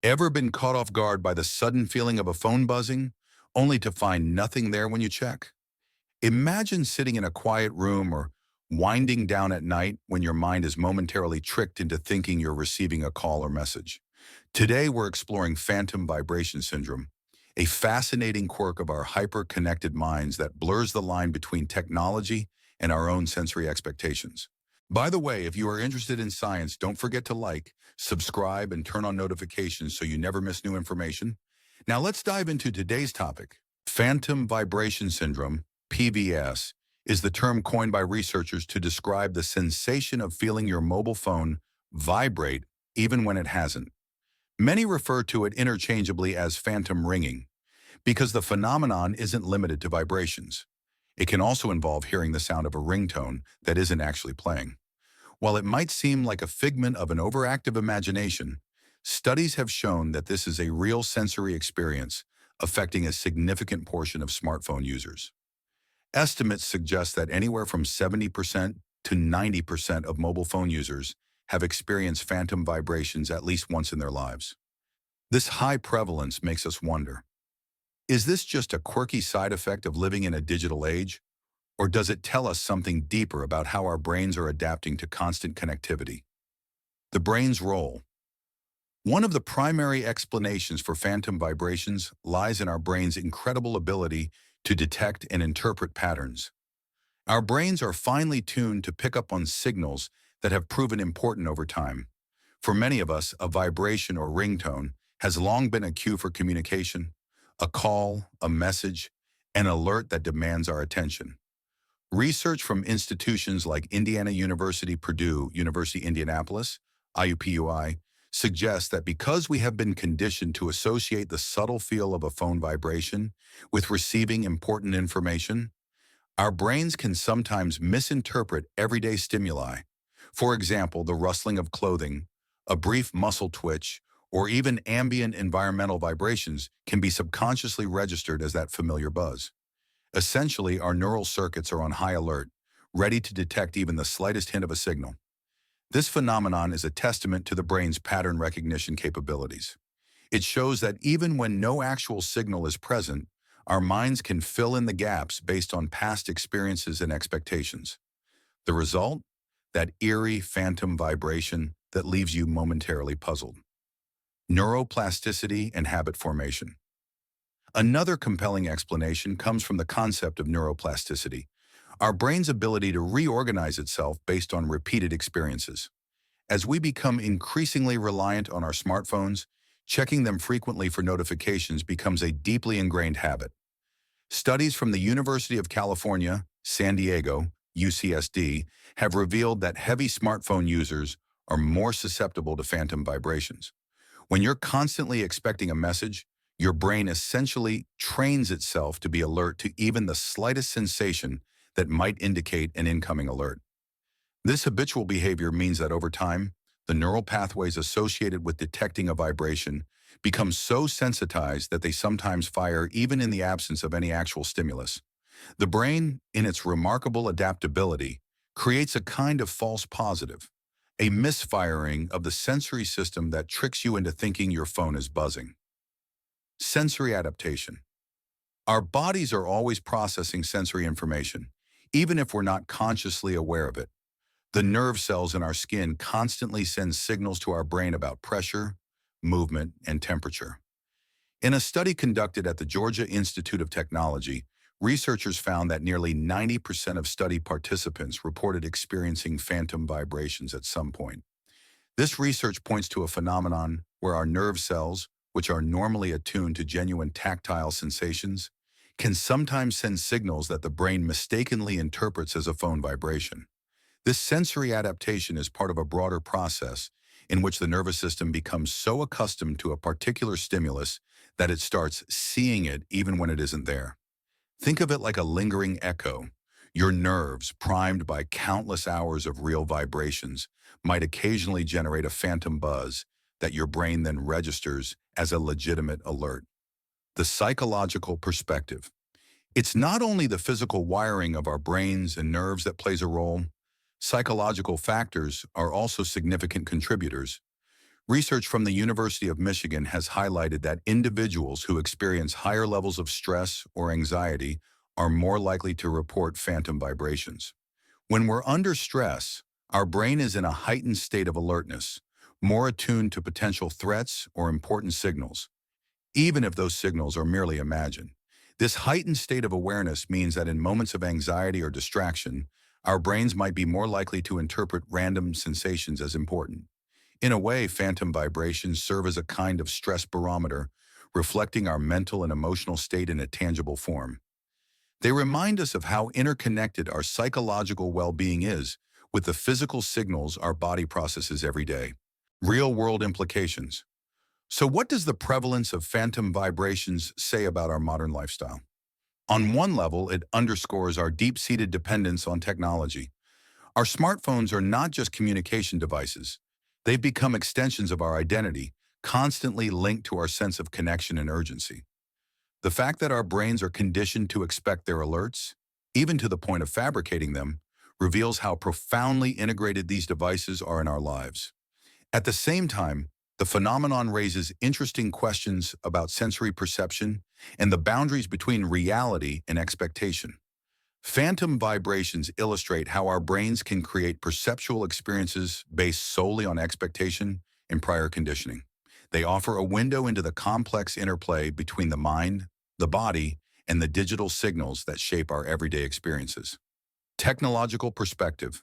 Ever been caught off guard by the sudden feeling of a phone buzzing, only to find nothing there when you check? Imagine sitting in a quiet room or winding down at night when your mind is momentarily tricked into thinking you're receiving a call or message. Today, we're exploring phantom vibration syndrome, a fascinating quirk of our hyper-connected minds that blurs the line between technology and our own sensory expectations. By the way, if you are interested in science, don't forget to like, subscribe, and turn on notifications so you never miss new information. Now let's dive into today's topic. Phantom vibration syndrome, PVS, is the term coined by researchers to describe the sensation of feeling your mobile phone vibrate even when it hasn't. Many refer to it interchangeably as phantom ringing because the phenomenon isn't limited to vibrations. It can also involve hearing the sound of a ringtone that isn't actually playing. While it might seem like a figment of an overactive imagination, studies have shown that this is a real sensory experience affecting a significant portion of smartphone users. Estimates suggest that anywhere from 70% to 90% of mobile phone users have experienced phantom vibrations at least once in their lives. This high prevalence makes us wonder, is this just a quirky side effect of living in a digital age? Or does it tell us something deeper about how our brains are adapting to constant connectivity? The brain's role. One of the primary explanations for phantom vibrations lies in our brain's incredible ability to detect and interpret patterns. Our brains are finely tuned to pick up on signals that have proven important over time. For many of us, a vibration or ringtone has long been a cue for communication, a call, a message, an alert that demands our attention. Research from institutions like Indiana University, Purdue, University Indianapolis, IUPUI, suggests that because we have been conditioned to associate the subtle feel of a phone vibration with receiving important information, our brains can sometimes misinterpret everyday stimuli. For example, the rustling of clothing, a brief muscle twitch, or even ambient environmental vibrations can be subconsciously registered as that familiar buzz. Essentially, our neural circuits are on high alert, ready to detect even the slightest hint of a signal. This phenomenon is a testament to the brain's pattern recognition capabilities. It shows that even when no actual signal is present, our minds can fill in the gaps based on past experiences and expectations. The result? That eerie phantom vibration that leaves you momentarily puzzled. Neuroplasticity and habit formation. Another compelling explanation comes from the concept of neuroplasticity, our brain's ability to reorganize itself based on repeated experiences. As we become increasingly reliant on our smartphones, checking them frequently for notifications becomes a deeply ingrained habit. Studies from the University of California, San Diego, UCSD, have revealed that heavy smartphone users are more susceptible to phantom vibrations. When you're constantly expecting a message, your brain essentially trains itself to be alert to even the slightest sensation that might indicate an incoming alert. This habitual behavior means that over time, the neural pathways associated with detecting a vibration become so sensitized that they sometimes fire even in the absence of any actual stimulus. The brain, in its remarkable adaptability, creates a kind of false positive, a misfiring of the sensory system that tricks you into thinking your phone is buzzing. Sensory adaptation. Our bodies are always processing sensory information, even if we're not consciously aware of it. The nerve cells in our skin constantly send signals to our brain about pressure, movement, and temperature. In a study conducted at the Georgia Institute of Technology, researchers found that nearly 90% of study participants reported experiencing phantom vibrations at some point. This research points to a phenomenon where our nerve cells, which are normally attuned to genuine tactile sensations, can sometimes send signals that the brain mistakenly interprets as a phone vibration. This sensory adaptation is part of a broader process in which the nervous system becomes so accustomed to a particular stimulus that it starts seeing it even when it isn't there. Think of it like a lingering echo. Your nerves, primed by countless hours of real vibrations, might occasionally generate a phantom buzz that your brain then registers as a legitimate alert. The psychological perspective. It's not only the physical wiring of our brains and nerves that plays a role. Psychological factors are also significant contributors. Research from the University of Michigan has highlighted that individuals who experience higher levels of stress or anxiety are more likely to report phantom vibrations. When we're under stress, our brain is in a heightened state of alertness, more attuned to potential threats or important signals, even if those signals are merely imagined. This heightened state of awareness means that in moments of anxiety or distraction, our brains might be more likely to interpret random sensations as important. In a way, phantom vibrations serve as a kind of stress barometer, reflecting our mental and emotional state in a tangible form. They remind us of how interconnected our psychological well-being is with the physical signals our body processes every day. Real-world implications. So what does the prevalence of phantom vibrations say about our modern lifestyle? On one level, it underscores our deep-seated dependence on technology. Our smartphones are not just communication devices. They've become extensions of our identity, constantly linked to our sense of connection and urgency. The fact that our brains are conditioned to expect their alerts, even to the point of fabricating them, reveals how profoundly integrated these devices are in our lives. At the same time, the phenomenon raises interesting questions about sensory perception and the boundaries between reality and expectation. Phantom vibrations illustrate how our brains can create perceptual experiences based solely on expectation and prior conditioning. They offer a window into the complex interplay between the mind, the body, and the digital signals that shape our everyday experiences. Technological perspective.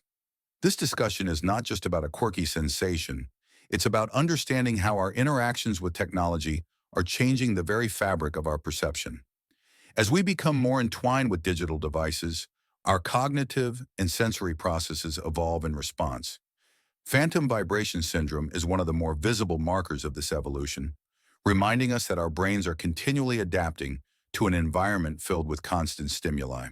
This discussion is not just about a quirky sensation. It's about understanding how our interactions with technology are changing the very fabric of our perception. As we become more entwined with digital devices, our cognitive and sensory processes evolve in response. Phantom vibration syndrome is one of the more visible markers of this evolution, reminding us that our brains are continually adapting to an environment filled with constant stimuli.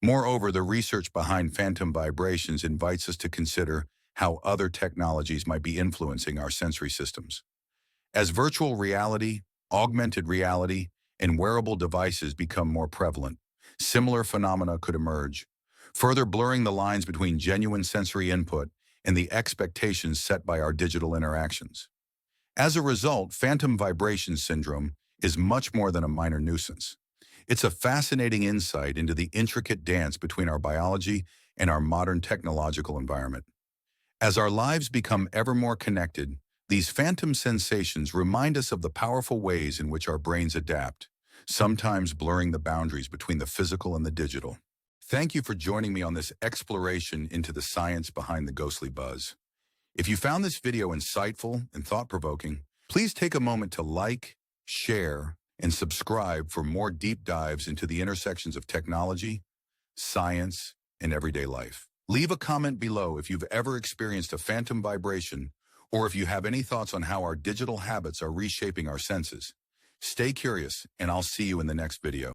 Moreover, the research behind phantom vibrations invites us to consider how other technologies might be influencing our sensory systems. As virtual reality, augmented reality, and wearable devices become more prevalent, similar phenomena could emerge, further blurring the lines between genuine sensory input and the expectations set by our digital interactions. As a result, phantom vibration syndrome is much more than a minor nuisance. It's a fascinating insight into the intricate dance between our biology and our modern technological environment. As our lives become ever more connected, these phantom sensations remind us of the powerful ways in which our brains adapt, sometimes blurring the boundaries between the physical and the digital. Thank you for joining me on this exploration into the science behind the ghostly buzz. If you found this video insightful and thought-provoking, please take a moment to like, share, and subscribe for more deep dives into the intersections of technology, science, and everyday life. Leave a comment below if you've ever experienced a phantom vibration or if you have any thoughts on how our digital habits are reshaping our senses. Stay curious, and I'll see you in the next video.